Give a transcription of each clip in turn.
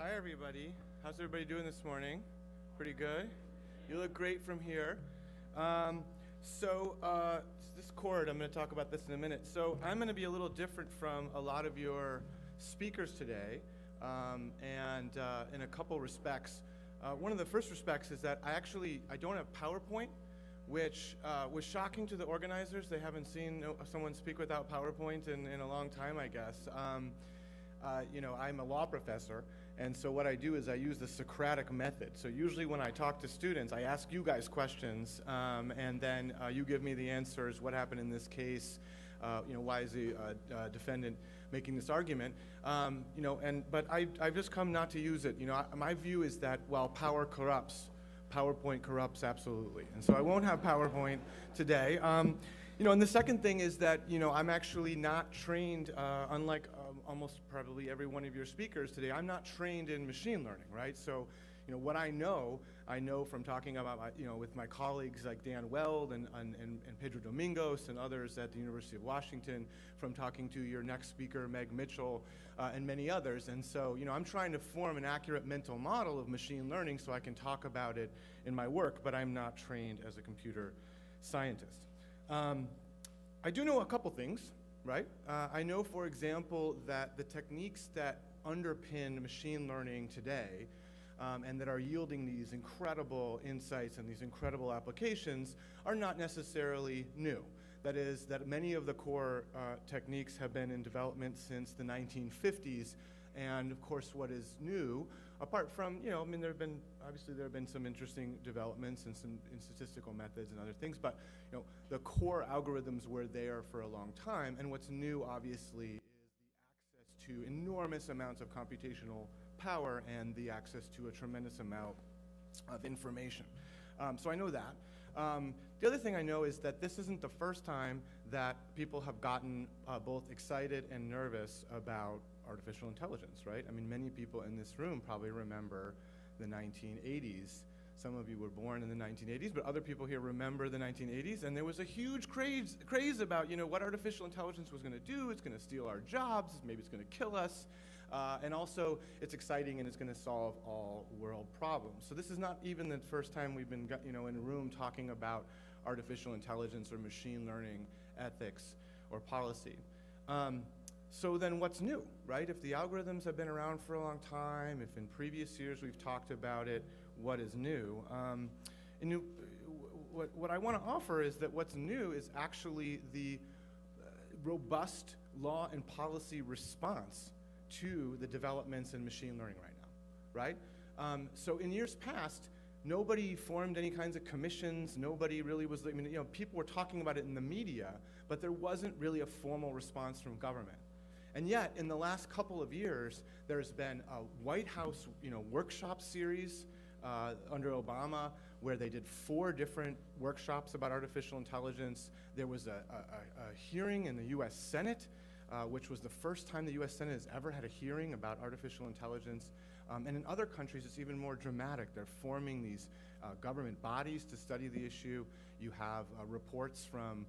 Hi, everybody. How's everybody doing this morning? Pretty good? You look great from here. This chord, I'm going to talk about this in a minute. So I'm going to be a little different from a lot of your speakers today, and in a couple respects. One of the first respects is that I don't have PowerPoint, which was shocking to the organizers. They haven't seen someone speak without PowerPoint in a long time, I guess. I'm a law professor, and so what I do is I use the Socratic method. So usually when I talk to students, I ask you guys questions, and then you give me the answers. What happened in this case? Why is the defendant making this argument? But I've just come not to use it. My view is that while power corrupts, PowerPoint corrupts absolutely. And so I won't have PowerPoint today. And the second thing is that, I'm actually not trained, unlike almost probably every one of your speakers today, I'm not trained in machine learning, right? So, what I know from talking about, with my colleagues like Dan Weld and Pedro Domingos and others at the University of Washington, from talking to your next speaker, Meg Mitchell, and many others. And so, I'm trying to form an accurate mental model of machine learning so I can talk about it in my work, but I'm not trained as a computer scientist. I do know a couple things, right? I know, for example, that the techniques that underpin machine learning today and that are yielding these incredible insights and these incredible applications are not necessarily new. That is, that many of the core techniques have been in development since the 1950s. And of course, what is new, apart from, there have been some interesting developments in statistical methods and other things, but the core algorithms were there for a long time. And what's new, obviously, is the access to enormous amounts of computational power and the access to a tremendous amount of information. So I know that. The other thing I know is that this isn't the first time that people have gotten both excited and nervous about artificial intelligence, right? Many people in this room probably remember the 1980s. Some of you were born in the 1980s, but other people here remember the 1980s, and there was a huge craze about, what artificial intelligence was going to do. It's going to steal our jobs, maybe it's going to kill us, and also it's exciting and it's going to solve all world problems. So this is not even the first time we've been, in a room talking about artificial intelligence or machine learning ethics or policy. So then what's new, right? If the algorithms have been around for a long time, if in previous years we've talked about it, what is new? What I want to offer is that what's new is actually the robust law and policy response to the developments in machine learning right now, right? So in years past, nobody formed any kinds of commissions. Nobody really was, people were talking about it in the media, but there wasn't really a formal response from government. And yet, in the last couple of years, there's been a White House, workshop series under Obama, where they did 4 different workshops about artificial intelligence. There was a hearing in the U.S. Senate, which was the first time the U.S. Senate has ever had a hearing about artificial intelligence. And in other countries, it's even more dramatic. They're forming these government bodies to study the issue. You have reports from,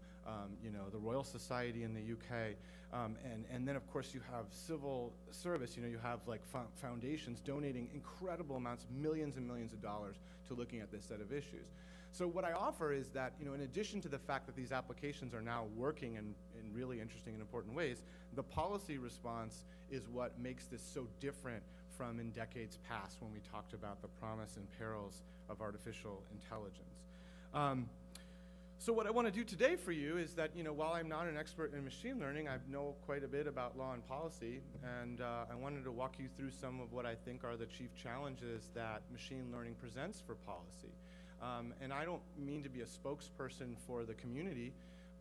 the Royal Society in the UK. And then, of course, you have civil service. You have like foundations donating incredible amounts, millions and millions of dollars to looking at this set of issues. So what I offer is that, in addition to the fact that these applications are now working in really interesting and important ways, the policy response is what makes this so different from in decades past when we talked about the promise and perils of artificial intelligence. So what I want to do today for you is that, while I'm not an expert in machine learning, I know quite a bit about law and policy, and I wanted to walk you through some of what I think are the chief challenges that machine learning presents for policy. And I don't mean to be a spokesperson for the community,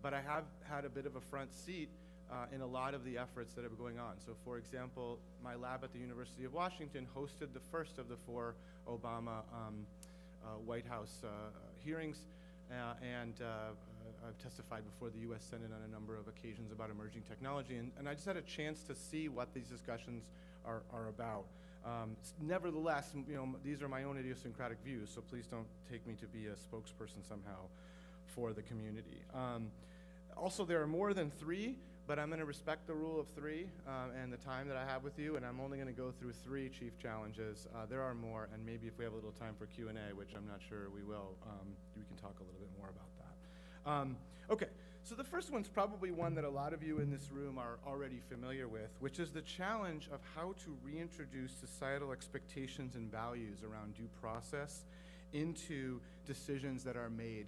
but I have had a bit of a front seat in a lot of the efforts that are going on. So for example, my lab at the University of Washington hosted the first of the 4 Obama White House hearings, and I've testified before the US Senate on a number of occasions about emerging technology, and I just had a chance to see what these discussions are about. Nevertheless, these are my own idiosyncratic views, so please don't take me to be a spokesperson somehow for the community. Also, there are more than 3, but I'm going to respect the rule of 3 and the time that I have with you, and I'm only going to go through 3 chief challenges. There are more, and maybe if we have a little time for Q&A, which I'm not sure we will, we can talk a little bit more about that. Okay, so the first one's probably one that a lot of you in this room are already familiar with, which is the challenge of how to reintroduce societal expectations and values around due process into decisions that are made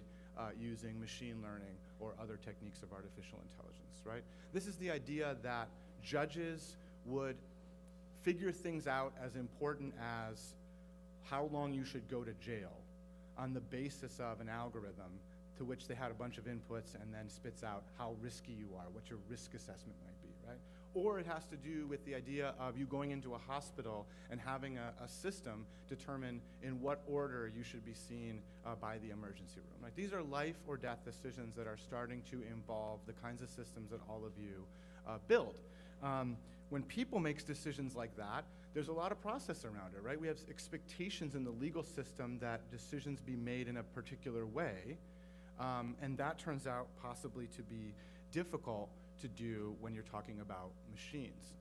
using machine learning or other techniques of artificial intelligence, right? This is the idea that judges would figure things out as important as how long you should go to jail on the basis of an algorithm to which they had a bunch of inputs and then spits out how risky you are, what your risk assessment might be, right? Or it has to do with the idea of you going into a hospital and having a system determine in what order you should be seen by the emergency room. Right? These are life or death decisions that are starting to involve the kinds of systems that all of you build. When people make decisions like that, there's a lot of process around it, right? We have expectations in the legal system that decisions be made in a particular way, and that turns out possibly to be difficult to do when you're talking about machines.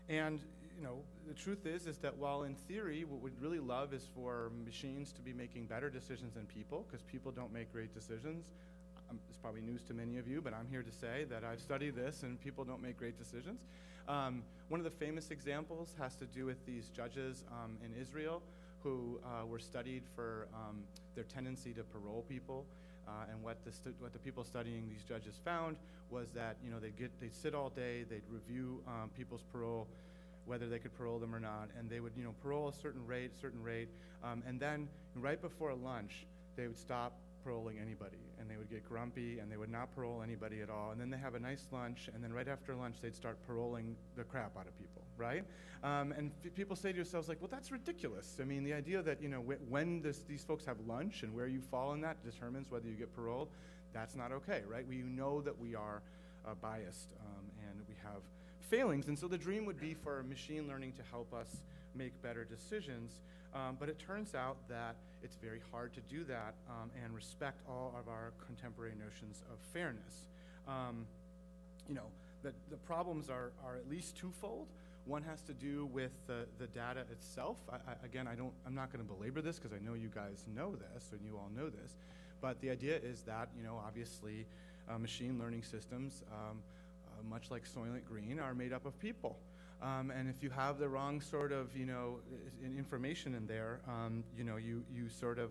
And you know, the truth is that while in theory what we'd really love is for machines to be making better decisions than people, because people don't make great decisions. It's probably news to many of you, but I'm here to say that I've studied this and people don't make great decisions. One of the famous examples has to do with these judges in Israel who were studied for their tendency to parole people. And what the people studying these judges found was that, you know, they'd sit all day, they'd review people's parole, whether they could parole them or not, and they would, you know, parole a certain rate, and then right before lunch, they would stop paroling anybody, and they would get grumpy, and they would not parole anybody at all, and then they have a nice lunch, and then right after lunch, they'd start paroling the crap out of people, right? And people say to yourselves, like, well, that's ridiculous. I mean, the idea that, you know, when these folks have lunch and where you fall in that determines whether you get paroled, that's not okay, right? We know that we are biased, and we have failings, and so the dream would be for machine learning to help us make better decisions, but it turns out that it's very hard to do that and respect all of our contemporary notions of fairness. You know, the problems are at least twofold. One has to do with the data itself. Again, I'm not going to belabor this because I know you guys know this and you all know this, but the idea is that, you know, obviously machine learning systems, much like Soylent Green, are made up of people. And if you have the wrong sort of, you know, information in there, you know, you sort of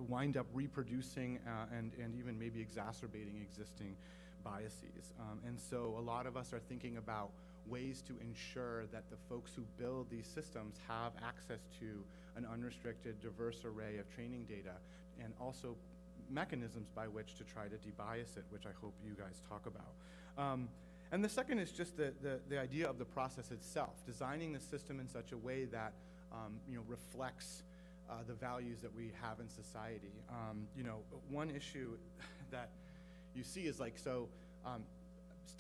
wind up reproducing and even maybe exacerbating existing biases. And so a lot of us are thinking about ways to ensure that the folks who build these systems have access to an unrestricted, diverse array of training data, and also mechanisms by which to try to debias it, which I hope you guys talk about. And the second is just the idea of the process itself, designing the system in such a way that you know, reflects the values that we have in society. You know, one issue that you see is like, so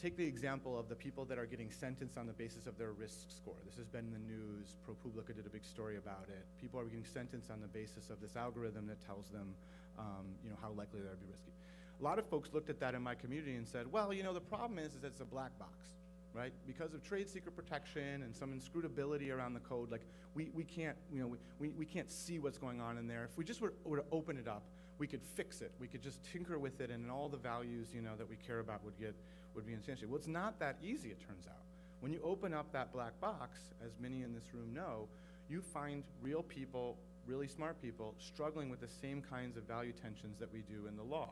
take the example of the people that are getting sentenced on the basis of their risk score. This has been in the news. ProPublica did a big story about it. People are getting sentenced on the basis of this algorithm that tells them you know, how likely they are to be risky. A lot of folks looked at that in my community and said, well, you know, the problem is that it's a black box, right? Because of trade secret protection and some inscrutability around the code, like we can't, you know, we can't see what's going on in there. If we just were to open it up, we could fix it. We could just tinker with it, and all the values, you know, that we care about would be instantiated. Well, it's not that easy, it turns out. When you open up that black box, as many in this room know, you find real people, really smart people, struggling with the same kinds of value tensions that we do in the law.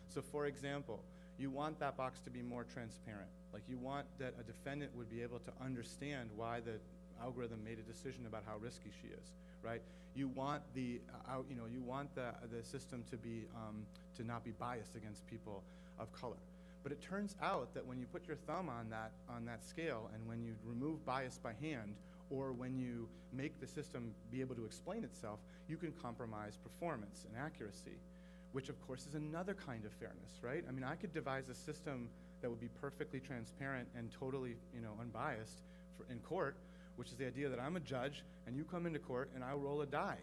So for example, you want that box to be more transparent. Like you want that a defendant would be able to understand why the algorithm made a decision about how risky she is, right? You want the, you know, you want the system to be, to not be biased against people of color. But it turns out that when you put your thumb on that scale, and when you remove bias by hand, or when you make the system be able to explain itself, you can compromise performance and accuracy, which of course is another kind of fairness, right? I mean, I could devise a system that would be perfectly transparent and totally, you know, unbiased in court, which is the idea that I'm a judge and you come into court and I roll a die.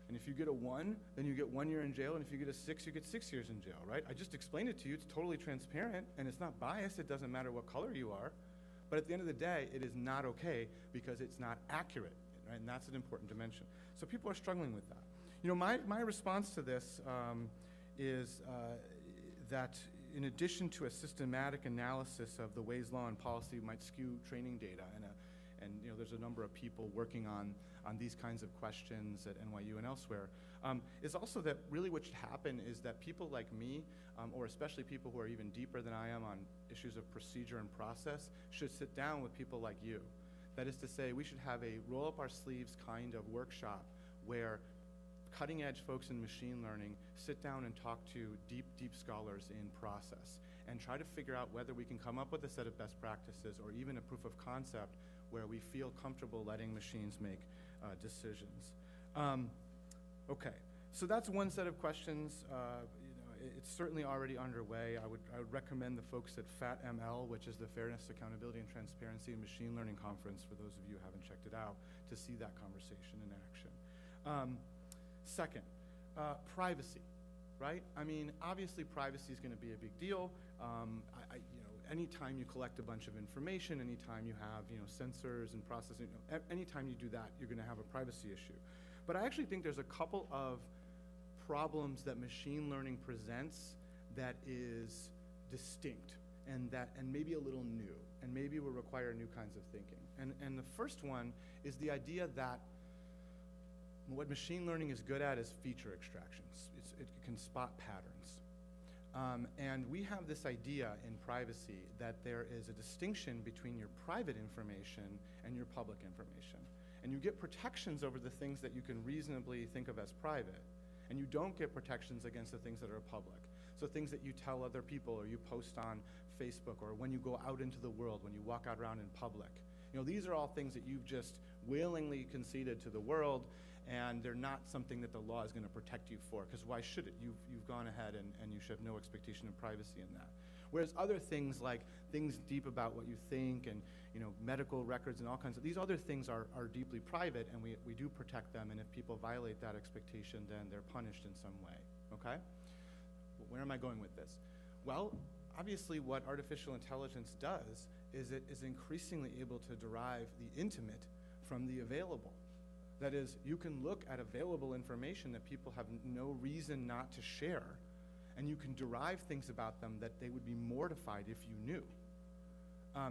And if you get a 1, then you get 1 year in jail, and if you get a 6, you get 6 years in jail, right? I just explained it to you. It's totally transparent, and it's not biased. It doesn't matter what color you are. But at the end of the day, it is not okay because it's not accurate, right? And that's an important dimension. So people are struggling with that. You know, my response to this is that in addition to a systematic analysis of the ways law and policy might skew training data, and you know, there's a number of people working on these kinds of questions at NYU and elsewhere, is also that really what should happen is that people like me, or especially people who are even deeper than I am on issues of procedure and process, should sit down with people like you. That is to say, we should have a roll up our sleeves kind of workshop where cutting edge folks in machine learning sit down and talk to deep scholars in process and try to figure out whether we can come up with a set of best practices or even a proof of concept where we feel comfortable letting machines make decisions. Okay, so that's one set of questions. You know, it's certainly already underway. I would recommend the folks at FAT-ML, which is the Fairness, Accountability, and Transparency in Machine Learning Conference, for those of you who haven't checked it out, to see that conversation in action. Second, privacy, right? I mean, obviously privacy is going to be a big deal. You know, anytime you collect a bunch of information, anytime you have, you know, sensors and processing, you know, anytime you do that, you're going to have a privacy issue. But I actually think there's a couple of problems that machine learning presents that is distinct and maybe a little new, and maybe will require new kinds of thinking. And the first one is the idea that what machine learning is good at is feature extractions. It can spot patterns. And we have this idea in privacy that there is a distinction between your private information and your public information. And you get protections over the things that you can reasonably think of as private, and you don't get protections against the things that are public. So things that you tell other people or you post on Facebook or when you go out into the world, when you walk out around in public. You know, these are all things that you've just willingly conceded to the world, and they're not something that the law is going to protect you for, because why should it? You've gone ahead and you should have no expectation of privacy in that. Whereas other things like things deep about what you think and, you know, medical records and all kinds of, these other things are deeply private, and we do protect them, and if people violate that expectation, then they're punished in some way, okay? Where am I going with this? Well, obviously what artificial intelligence does is it is increasingly able to derive the intimate from the available. That is, you can look at available information that people have no reason not to share, and you can derive things about them that they would be mortified if you knew.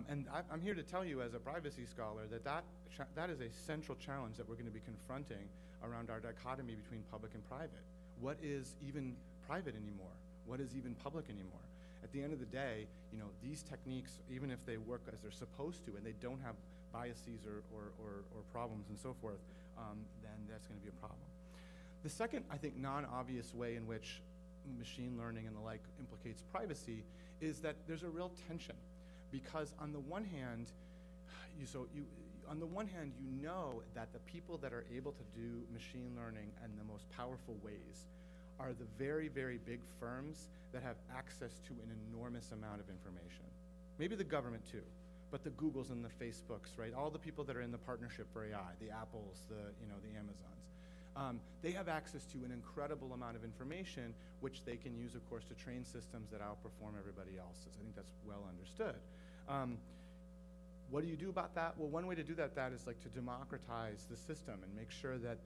And I'm here to tell you as a privacy scholar that is a central challenge that we're going to be confronting around our dichotomy between public and private. What is even private anymore? What is even public anymore? At the end of the day, you know, these techniques, even if they work as they're supposed to and they don't have biases or problems and so forth, then that's going to be a problem. The second, I think, non-obvious way in which machine learning and the like implicates privacy is that there's a real tension, because on the one hand, you know that the people that are able to do machine learning in the most powerful ways are the very, very big firms that have access to an enormous amount of information. Maybe the government too, but the Googles and the Facebooks, right? All the people that are in the partnership for AI, the Apples, the Amazons. They have access to an incredible amount of information, which they can use, of course, to train systems that outperform everybody else's. I think that's well understood. What do you do about that? Well, one way to do that is like to democratize the system and make sure that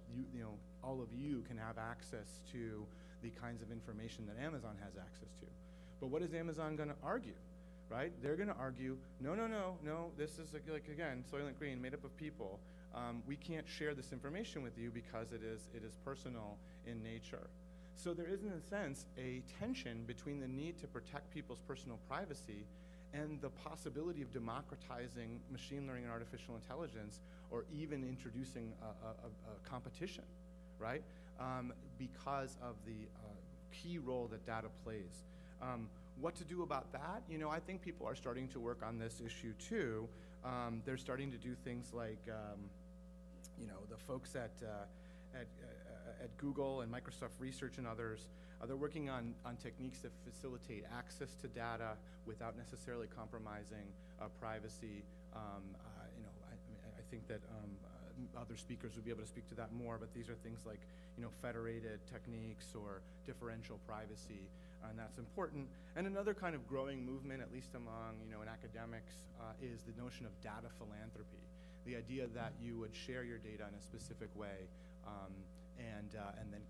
all of you can have access to the kinds of information that Amazon has access to. But what is Amazon going to argue, right? They're going to argue, no, this is like again, Soylent Green, made up of people. We can't share this information with you because it is personal in nature. So there is, in a sense, a tension between the need to protect people's personal privacy and the possibility of democratizing machine learning and artificial intelligence, or even introducing a competition, right? Because of the key role that data plays. What to do about that? You know, I think people are starting to work on this issue too. They're starting to do things like, the folks at Google and Microsoft Research and others, they're working on techniques that facilitate access to data without necessarily compromising privacy. I think that other speakers would be able to speak to that more, but these are things like, federated techniques or differential privacy, and that's important. And another kind of growing movement, at least among, in academics, is the notion of data philanthropy. The idea that you would share your data in a specific way, and then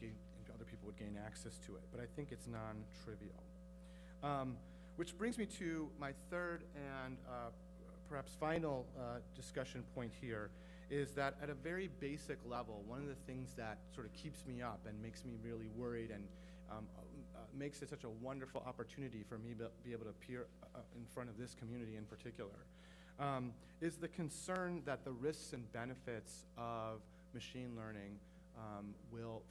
other people would gain access to it. But I think it's non-trivial. Which brings me to my third and perhaps final discussion point here, is that at a very basic level, one of the things that sort of keeps me up and makes me really worried and makes it such a wonderful opportunity for me to be able to appear in front of this community in particular, is the concern that the risks and benefits of machine learning will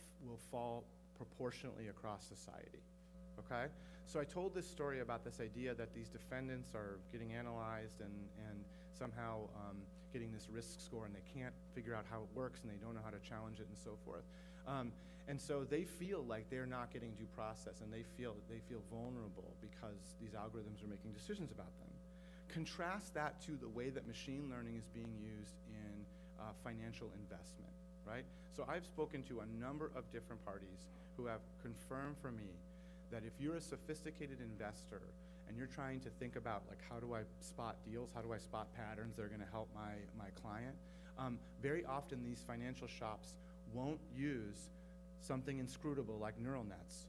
fall proportionately across society. Okay? So I told this story about this idea that these defendants are getting analyzed and somehow getting this risk score, and they can't figure out how it works, and they don't know how to challenge it, and so forth. And so they feel like they're not getting due process, and they feel vulnerable because these algorithms are making decisions about them. Contrast that to the way that machine learning is being used in financial investment, right? So I've spoken to a number of different parties who have confirmed for me that if you're a sophisticated investor and you're trying to think about, like, how do I spot deals, how do I spot patterns that are gonna help my client, very often these financial shops won't use something inscrutable like neural nets,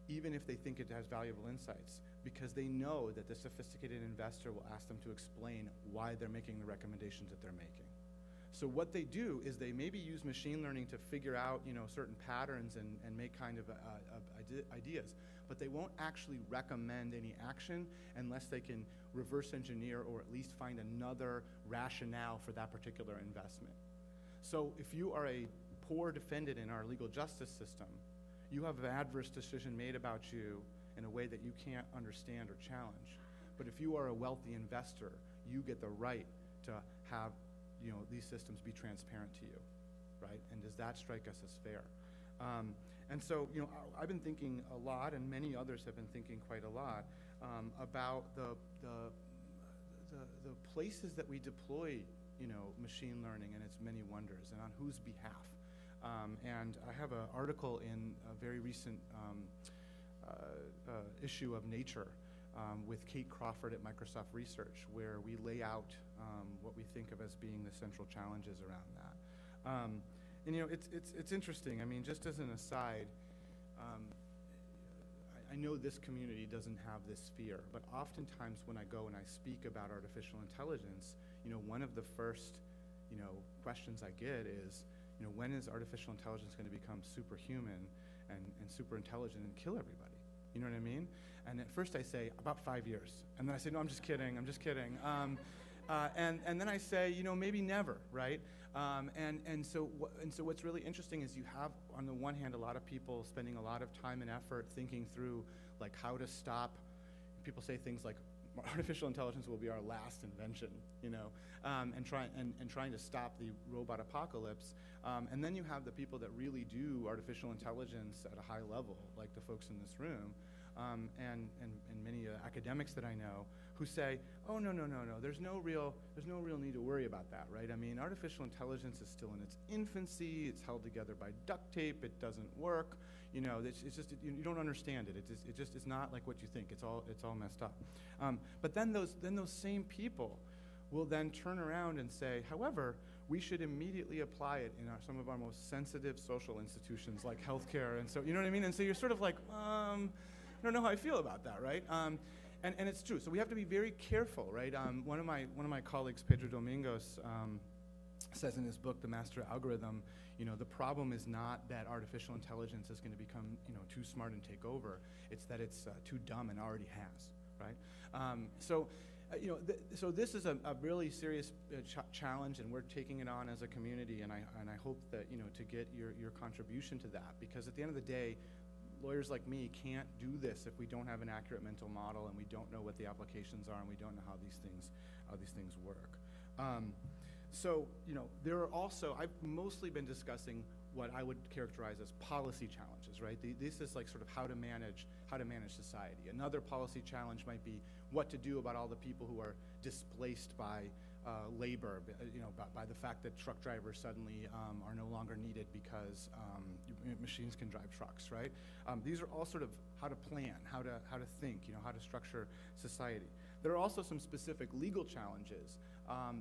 even if they think it has valuable insights, because they know that the sophisticated investor will ask them to explain why they're making the recommendations that they're making. So what they do is they maybe use machine learning to figure out, certain patterns and make kind of ideas, but they won't actually recommend any action unless they can reverse engineer or at least find another rationale for that particular investment. So if you are a poor defendant in our legal justice system, you have an adverse decision made about you in a way that you can't understand or challenge. But if you are a wealthy investor, you get the right to have these systems be transparent to you, right? And does that strike us as fair? And so, I've been thinking a lot, and many others have been thinking quite a lot about the places that we deploy, machine learning and its many wonders, and on whose behalf. And I have an article in a very recent issue of Nature with Kate Crawford at Microsoft Research, where we lay out what we think of as being the central challenges around that. And it's interesting. I mean, just as an aside, I know this community doesn't have this fear, but oftentimes when I go and I speak about artificial intelligence, one of the first, questions I get is, when is artificial intelligence going to become superhuman and super intelligent and kill everybody? You know what I mean? And at first I say, about 5 years. And then I say, no, I'm just kidding. And then I say, maybe never, right? And so what's really interesting is you have, on the one hand, a lot of people spending a lot of time and effort thinking through, like, how to stop. People say things like, artificial intelligence will be our last invention, and trying to stop the robot apocalypse. And then you have the people that really do artificial intelligence at a high level, like the folks in this room, and many academics that I know, who say, oh, no, there's no real need to worry about that, right? I mean, artificial intelligence is still in its infancy. It's held together by duct tape. It doesn't work. It's just you don't understand it. It just is not like what you think. It's all messed up. But then those same people will then turn around and say, however, we should immediately apply it in some of our most sensitive social institutions like healthcare. And so, you know what I mean? And so you're sort of like, I don't know how I feel about that, right? And it's true. So we have to be very careful, right? One of my colleagues, Pedro Domingos, says in his book, The Master Algorithm, the problem is not that artificial intelligence is going to become, too smart and take over. It's that it's too dumb and already has, right? So this is a really serious challenge, and we're taking it on as a community, and I hope that, to get your contribution to that, because at the end of the day, lawyers like me can't do this if we don't have an accurate mental model and we don't know what the applications are and we don't know how these things work. So there are also, I've mostly been discussing what I would characterize as policy challenges, right? This is like sort of how to manage society. Another policy challenge might be what to do about all the people who are displaced by labor, by the fact that truck drivers suddenly are no longer needed because machines can drive trucks, right? These are all sort of how to plan, how to think, how to structure society. There are also some specific legal challenges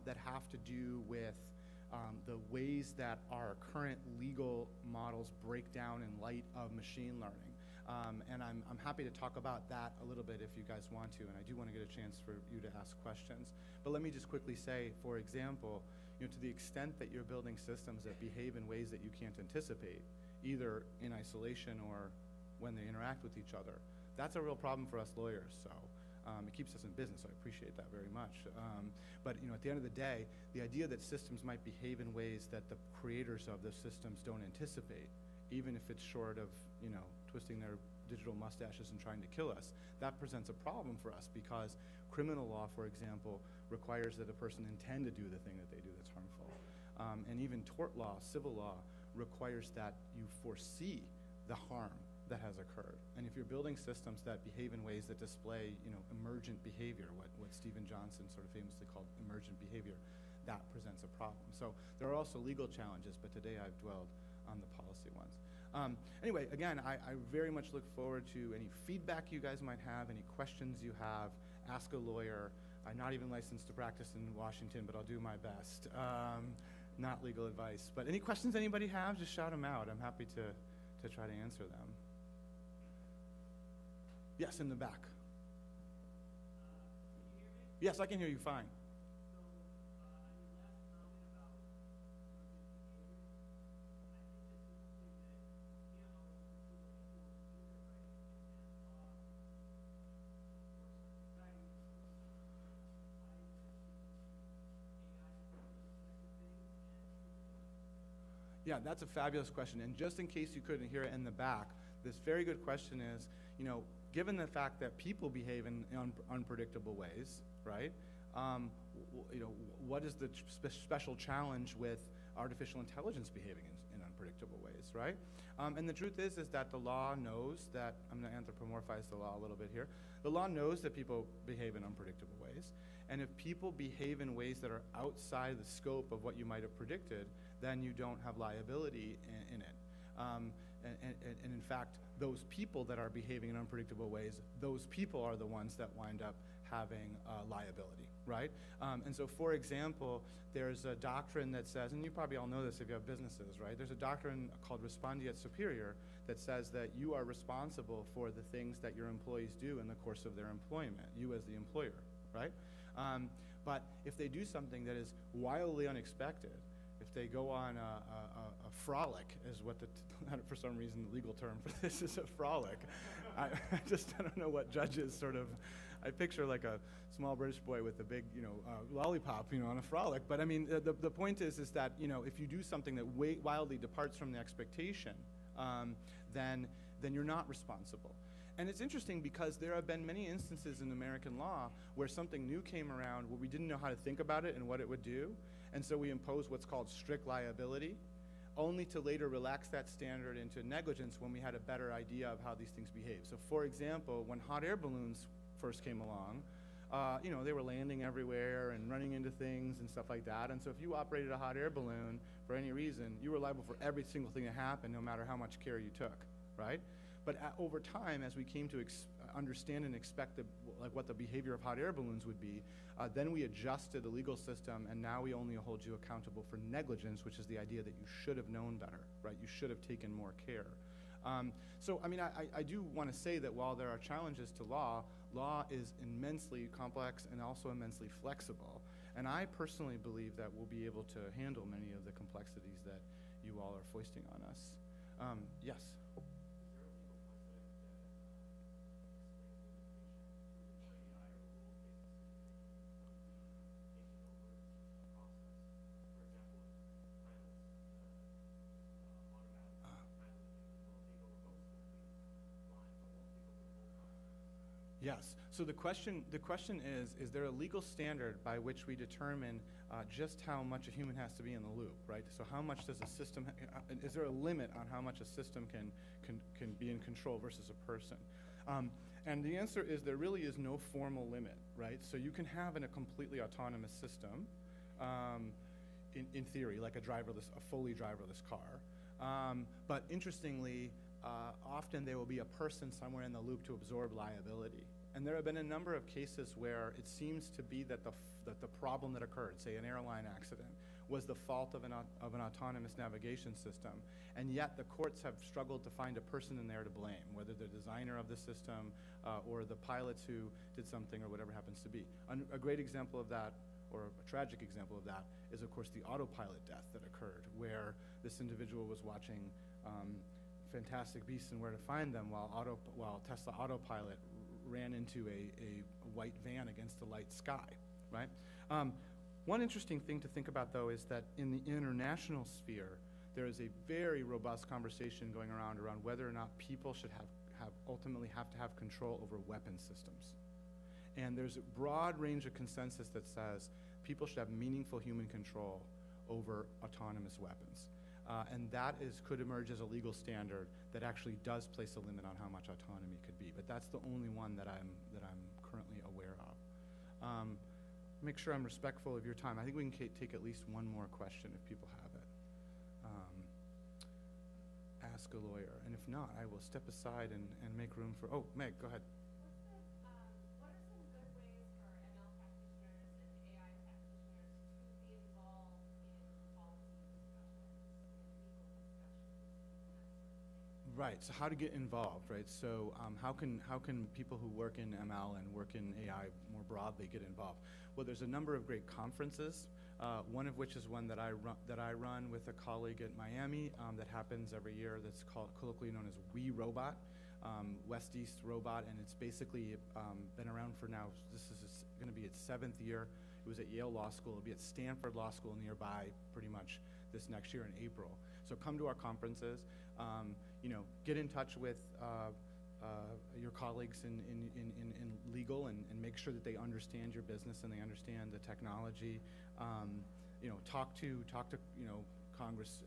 that have to do with the ways that our current legal models break down in light of machine learning. And I'm happy to talk about that a little bit if you guys want to, and I do want to get a chance for you to ask questions. But let me just quickly say, for example, to the extent that you're building systems that behave in ways that you can't anticipate, either in isolation or when they interact with each other, that's a real problem for us lawyers. So it keeps us in business, so I appreciate that very much. But at the end of the day, the idea that systems might behave in ways that the creators of the systems don't anticipate, even if it's short of twisting their digital mustaches and trying to kill us, that presents a problem for us because criminal law, for example, requires that a person intend to do the thing that they do that's harmful. And even tort law, civil law, requires that you foresee the harm that has occurred. And if you're building systems that behave in ways that display emergent behavior, what Stephen Johnson sort of famously called emergent behavior, that presents a problem. So there are also legal challenges, but today I've dwelled on the policy ones. Anyway, again, I very much look forward to any feedback you guys might have, any questions you have. Ask a lawyer. I'm not even licensed to practice in Washington, but I'll do my best. Not legal advice. But any questions anybody have, just shout them out. I'm happy to try to answer them. Yes, in the back. Can you hear me? Yes, I can hear you fine. Yeah, that's a fabulous question. And just in case you couldn't hear it in the back, this very good question is, given the fact that people behave in unpredictable ways, right? What is the special challenge with artificial intelligence behaving in unpredictable ways, right? And the truth is that the law knows that, I'm going to anthropomorphize the law a little bit here. The law knows that people behave in unpredictable ways. And if people behave in ways that are outside the scope of what you might have predicted, then you don't have liability in it. And in fact, those people that are behaving in unpredictable ways, those people are the ones that wind up having liability, right? And so, for example, there's a doctrine that says, and you probably all know this if you have businesses, right? There's a doctrine called respondeat superior that says that you are responsible for the things that your employees do in the course of their employment, you as the employer, right? But if they do something that is wildly unexpected, if they go on a frolic, is what for some reason the legal term for this is a frolic. I don't know what judges sort of, I picture like a small British boy with a big, lollipop, on a frolic. But I mean, the point is that, if you do something that wildly departs from the expectation, then you're not responsible. And it's interesting because there have been many instances in American law where something new came around where we didn't know how to think about it and what it would do. And so we imposed what's called strict liability, only to later relax that standard into negligence when we had a better idea of how these things behave. So for example, when hot air balloons first came along, they were landing everywhere and running into things and stuff like that. And so if you operated a hot air balloon for any reason, you were liable for every single thing that happened, no matter how much care you took, right? But over time, as we came to understand and expect what the behavior of hot air balloons would be, then we adjusted the legal system, and now we only hold you accountable for negligence, which is the idea that you should have known better, right? You should have taken more care. So, I mean, I do want to say that while there are challenges to law, law is immensely complex and also immensely flexible. And I personally believe that we'll be able to handle many of the complexities that you all are foisting on us. Yes? Yes. So the question is there a legal standard by which we determine just how much a human has to be in the loop, right? So how much does a system, is there a limit on how much a system can be in control versus a person? And the answer is there really is no formal limit, right? So you can have a completely autonomous system, in theory, like a fully driverless car. But interestingly, often there will be a person somewhere in the loop to absorb liability. And there have been a number of cases where it seems to be that the problem that occurred, say an airline accident, was the fault of an autonomous navigation system. And yet the courts have struggled to find a person in there to blame, whether the designer of the system or the pilots who did something or whatever happens to be. A great example of that, or a tragic example of that, is of course the autopilot death that occurred, where this individual was watching Fantastic Beasts and Where to Find Them while Tesla Autopilot ran into a white van against a light sky, right? One interesting thing to think about, though, is that in the international sphere, there is a very robust conversation going around whether or not people should ultimately have to have control over weapon systems. And there's a broad range of consensus that says people should have meaningful human control over autonomous weapons. And that could emerge as a legal standard that actually does place a limit on how much autonomy could be. But that's the only one that I'm currently aware of. Make sure I'm respectful of your time. I think we can take at least one more question if people have it. Ask a lawyer. And if not, I will step aside and make room for, oh, Meg, go ahead. What are some good ways for ML practitioners and AI practitioners to be involved in policy discussions and legal discussions? Right, so how to get involved, right? So how can people who work in ML and work in AI more broadly get involved? Well, there's a number of great conferences, one of which is one that I run with a colleague at Miami that happens every year, that's colloquially known as We Robot, West East Robot, and it's basically been around for now, this is going to be its 7th year. It was at Yale Law School, it'll be at Stanford Law School nearby pretty much this next year in April. So come to our conferences, get in touch with your colleagues in legal and make sure that they understand your business and they understand the technology. Talk to Congress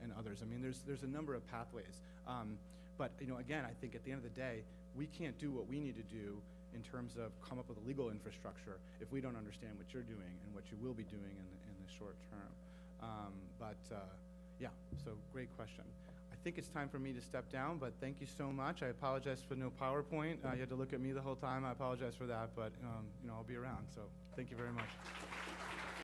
and others. I mean, there's a number of pathways. But again, I think at the end of the day, we can't do what we need to do in terms of come up with a legal infrastructure if we don't understand what you're doing and what you will be doing in the short term. Yeah, so great question. I think it's time for me to step down, but thank you so much. I apologize for no PowerPoint. You had to look at me the whole time. I apologize for that, but I'll be around, so thank you very much.